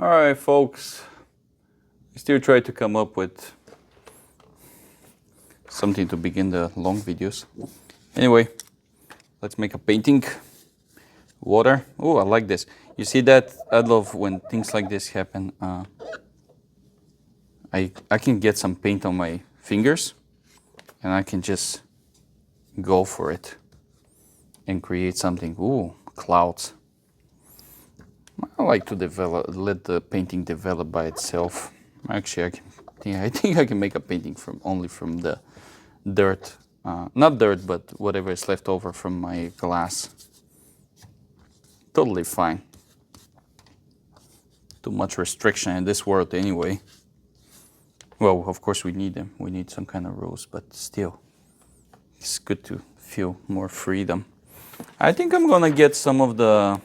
All right, folks. I still try to come up with something to begin the long videos. Anyway, let's make a painting. Water. Oh, I like this. You see that? I love when things like this happen. I can get some paint on my fingers, and I can just go for it and create something. Ooh, clouds. I like to let the painting develop by itself. Actually, I think I can make a painting only from the dirt. Not dirt, but whatever is left over from my glass. Totally fine. Too much restriction in this world anyway. Well, of course we need them. We need some kind of rules, but still, it's good to feel more freedom. I think I'm gonna get some of the,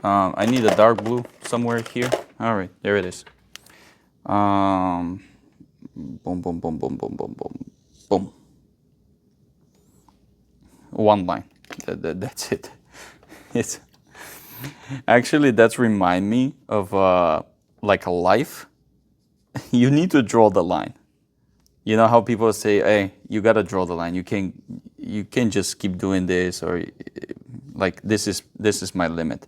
I need a dark blue somewhere here. All right, there it is. Boom, boom, boom, boom, boom, boom, boom, boom. One line. That's it. It's actually, that's remind me of like a life. You need to draw the line. You know how people say, "Hey, you gotta draw the line. You can't just keep doing this, or like this is my limit."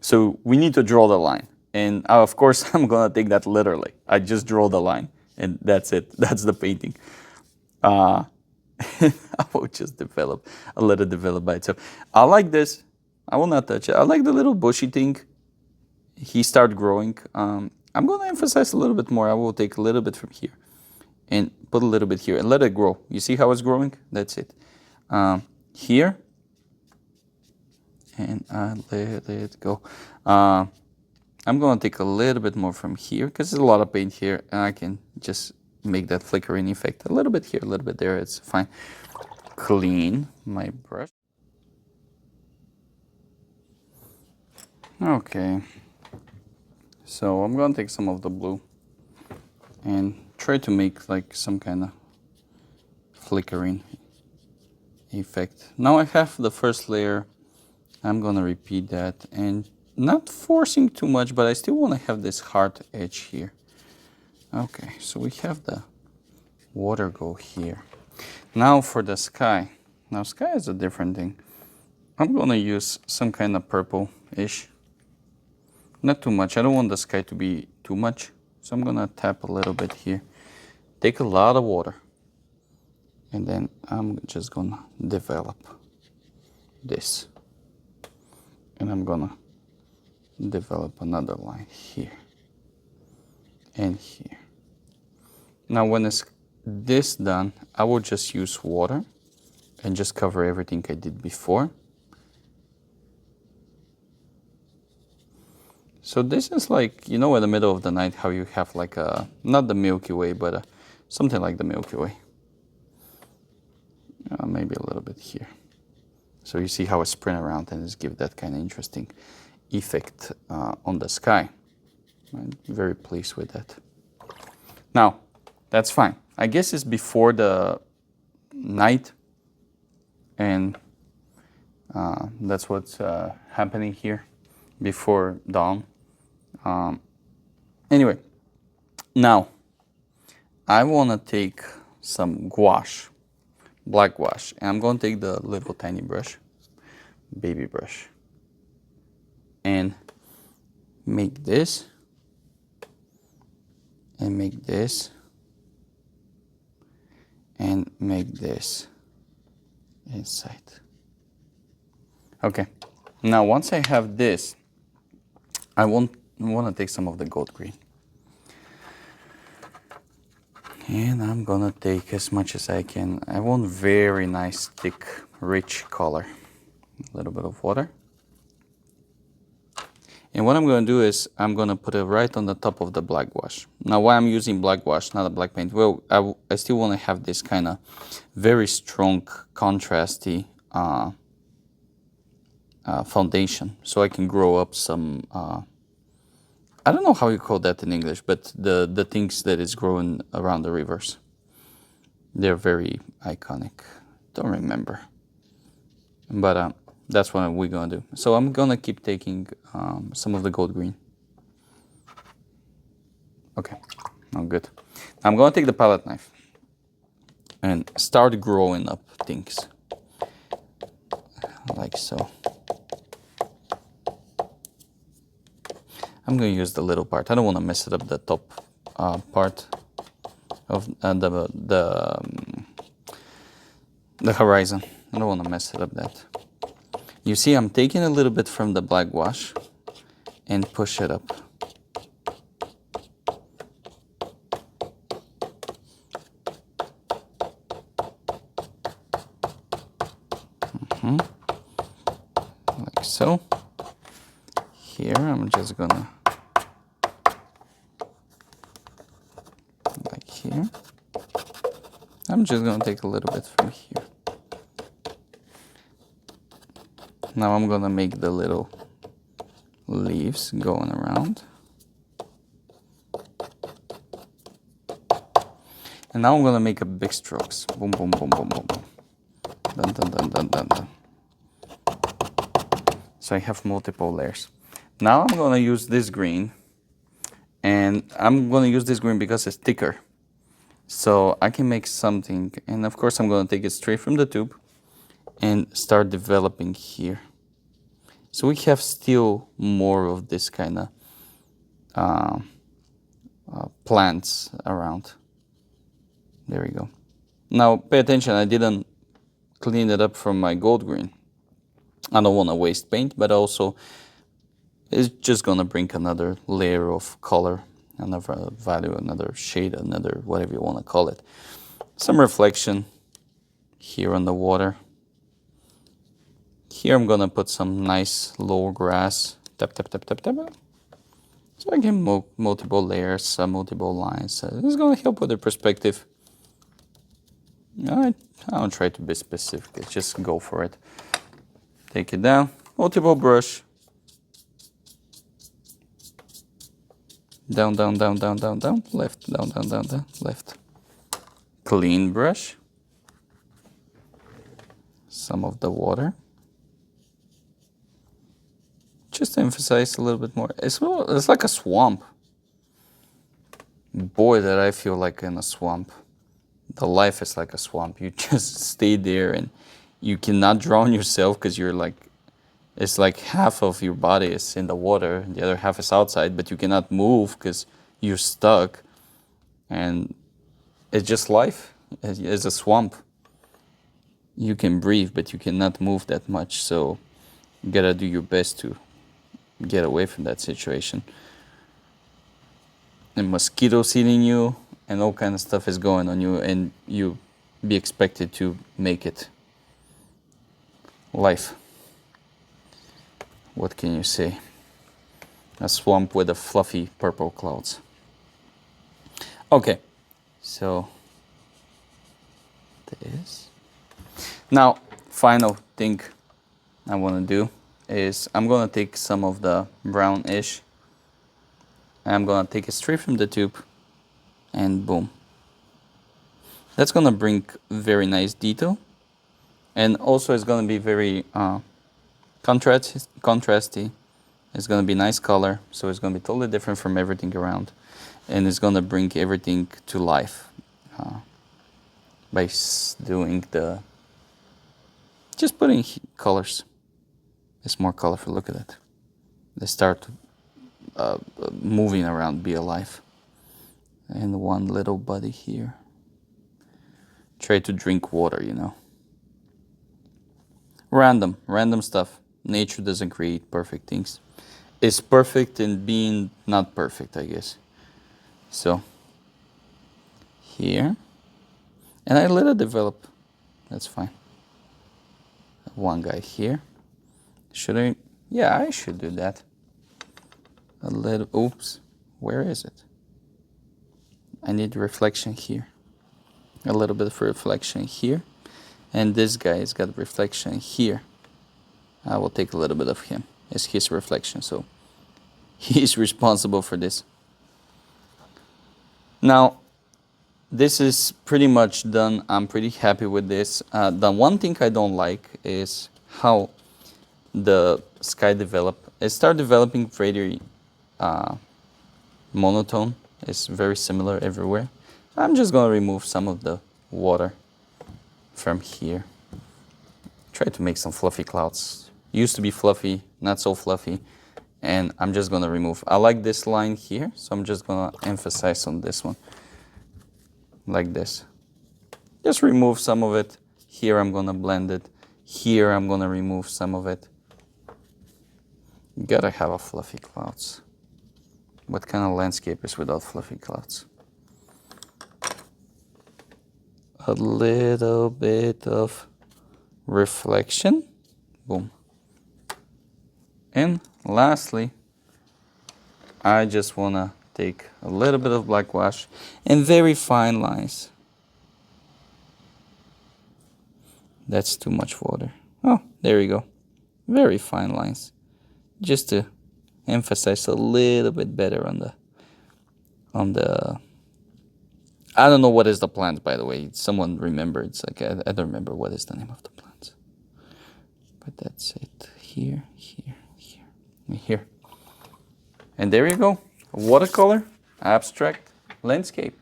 So we need to draw the line, and of course I'm gonna take that literally. I just draw the line, and that's it. That's the painting. I will just let it develop by itself. I like this. I will not touch it. I like the little bushy thing. He started growing. I'm going to emphasize a little bit more. I will take a little bit from here and put a little bit here and let it grow. You see how it's growing? That's it. Here. And I let it go. I'm going to take a little bit more from here because there's a lot of paint here. And I can just make that flickering effect a little bit here, a little bit there. It's fine. Clean my brush. Okay. So I'm gonna take some of the blue and try to make like some kind of flickering effect. Now I have the first layer. I'm gonna repeat that and not forcing too much, but I still want to have this hard edge here. Okay, so we have the water go here. Now for the sky. Now sky is a different thing. I'm gonna use some kind of purple-ish. Not too much. I don't want the sky to be too much. So I'm gonna tap a little bit here. Take a lot of water. And then I'm just gonna develop this. And I'm gonna develop another line here. And here. Now when it's this done, I will just use water and just cover everything I did before. So this is like, you know, in the middle of the night, how you have like a, not the Milky Way, but something like the Milky Way. Maybe a little bit here. So you see how I sprint around and just give that kind of interesting effect on the sky. I'm very pleased with that. Now, that's fine. I guess it's before the night, and that's what's happening here, before dawn. Anyway, now I want to take some gouache, black gouache, and I'm going to take the little tiny brush, baby brush, and make this, and make this, and make this inside. Okay, now once I have this, I want to take some of the gold green. And I'm gonna take as much as I can. I want very nice, thick, rich color. A little bit of water. And what I'm gonna do is I'm gonna put it right on the top of the black gouache. Now why I'm using black gouache, not a black paint? Well, I still wanna have this kind of very strong, contrasty foundation. So I can grow up some, I don't know how you call that in English, but the things that is growing around the rivers. They're very iconic. Don't remember. But that's what we're gonna do. So I'm gonna keep taking some of the gold green. Okay, now good. I'm gonna take the palette knife and start growing up things. Like so. I'm gonna use the little part. I don't want to mess it up, the top part of the horizon. I don't want to mess it up that. You see, I'm taking a little bit from the black wash and push it up. Like so. Here, I'm just gonna, like here. I'm just gonna take a little bit from here. Now I'm gonna make the little leaves going around. And now I'm gonna make a big strokes. Boom, boom, boom, boom, boom, boom. Dun, dun, dun, dun, dun, dun. So I have multiple layers. Now I'm gonna use this green, and I'm gonna use this green because it's thicker. So I can make something, and of course I'm gonna take it straight from the tube and start developing here. So we have still more of this kind of plants around. There we go. Now pay attention, I didn't clean it up from my gold green. I don't want to waste paint, but also it's just gonna bring another layer of color, another value, another shade, another whatever you want to call it. Some reflection here on the water. Here I'm gonna put some nice low grass. Tap, tap, tap, tap, tap. So I get multiple layers, multiple lines. It's gonna help with the perspective. I don't try to be specific, just go for it. Take it down, multiple brush. Down, down, down, down, down, down, left, down, down, down, down, left. Clean brush. Some of the water. Just to emphasize a little bit more. It's like a swamp. Boy, that I feel like in a swamp. The life is like a swamp. You just stay there and you cannot drown yourself because you're like, it's like half of your body is in the water and the other half is outside, but you cannot move because you're stuck. And it's just life. It's a swamp. You can breathe, but you cannot move that much. So you gotta do your best to get away from that situation. And mosquitoes eating you and all kind of stuff is going on you, and you be expected to make it. Life. What can you say? A swamp with a fluffy purple clouds. Okay, so this. Now, final thing I want to do is I'm going to take some of the brownish and I'm going to take it straight from the tube and boom. That's going to bring very nice detail, and also it's going to be very contrasty. It's going to be nice color, so it's going to be totally different from everything around, and it's going to bring everything to life by doing the just putting colors. It's more colorful. Look at it. They start moving around, be alive. And one little buddy here. Try to drink water, you know. Random stuff. Nature doesn't create perfect things. It's perfect in being not perfect, I guess. So, here. And I let it develop. That's fine. One guy here. Should I? Yeah, I should do that. A little, oops. Where is it? I need reflection here. A little bit of reflection here. And this guy's got reflection here. I will take a little bit of him. It's his reflection, so he's responsible for this. Now, this is pretty much done. I'm pretty happy with this. The one thing I don't like is how the sky developed. It started developing very monotone. is very similar everywhere. I'm just gonna remove some of the water from here. Try to make some fluffy clouds. Used to be fluffy, not so fluffy. And I'm just gonna remove. I like this line here, so I'm just gonna emphasize on this one. Like this. Just remove some of it. Here I'm gonna blend it. Here I'm gonna remove some of it. You gotta have a fluffy clouds. What kind of landscape is without fluffy clouds? A little bit of reflection. Boom. And lastly, I just wanna take a little bit of black wash and very fine lines. That's too much water. Oh, there you go. Very fine lines. Just to emphasize a little bit better on the I don't know what is the plant, by the way. Someone remembered. It's like I don't remember what is the name of the plant. But that's it. Here, here, here, and here. And there you go. Watercolor, abstract, landscape.